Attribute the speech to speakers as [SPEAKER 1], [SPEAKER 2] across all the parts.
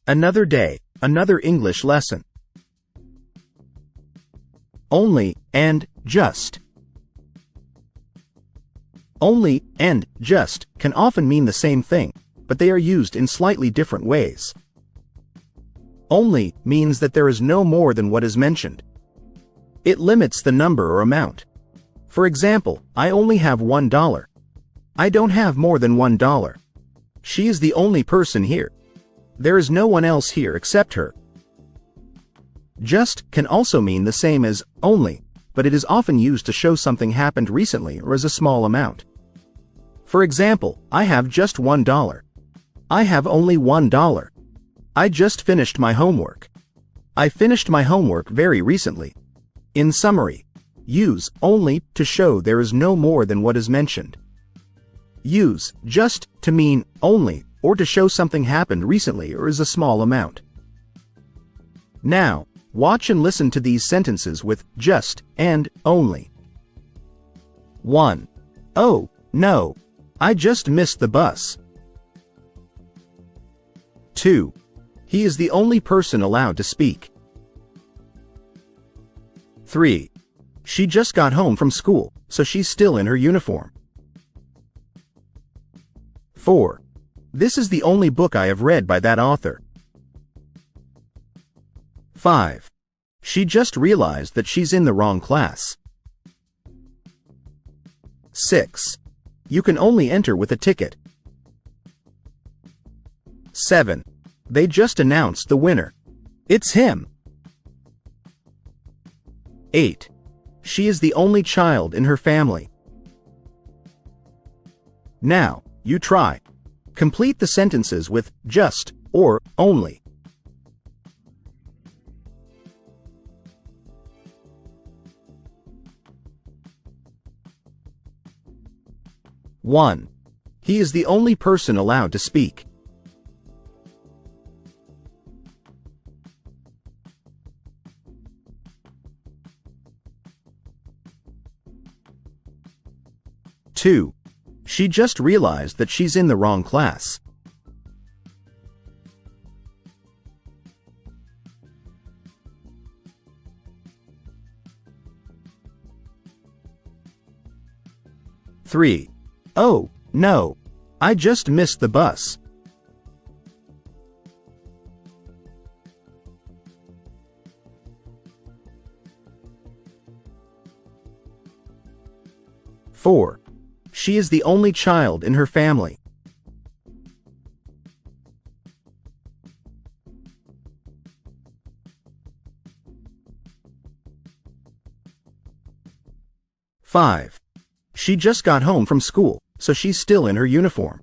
[SPEAKER 1] Another day, another English lesson. Only and just. Only and just can often mean the same thing, but they are used in slightly different ways. Only means that there is no more than what is mentioned. It limits the number or amount. For example, I only have $1. I don't have more than $1. She is the only person here. There is no one else here except her. Just can also mean the same as only, but it is often used to show something happened recently or as a small amount. For example, I have just $1. I have only $1. I just finished my homework. I finished my homework very recently. In summary, use only to show there is no more than what is mentioned. Use just to mean only or to show something happened recently or is a small amount. Now, watch and listen to these sentences with just and only. 1. Oh, no. I just missed the bus. 2. He is the only person allowed to speak. 3. She just got home from school, so she's still in her uniform. 4. This is the only book I have read by that author. 5. She just realized that she's in the wrong class. 6. You can only enter with a ticket. 7. They just announced the winner. It's him. 8. She is the only child in her family. Now, you try. Complete the sentences with just or only. One. He is the only person allowed to speak. 2. She just realized that she's in the wrong class. 3. Oh, no. I just missed the bus. 4. She is the only child in her family. 5. She just got home from school, so she's still in her uniform.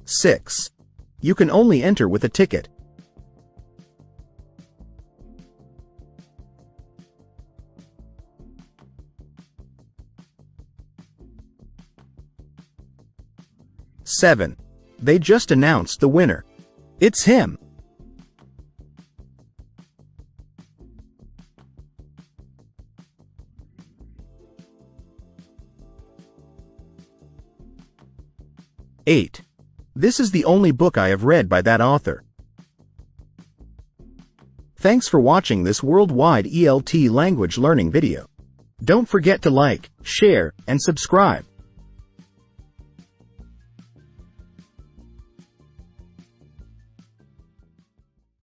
[SPEAKER 1] 6. You can only enter with a ticket. 7. They just announced the winner. It's him. 8. This is the only book I have read by that author. Thanks for watching this worldwide ELT language learning video. Don't forget to like, share, and subscribe.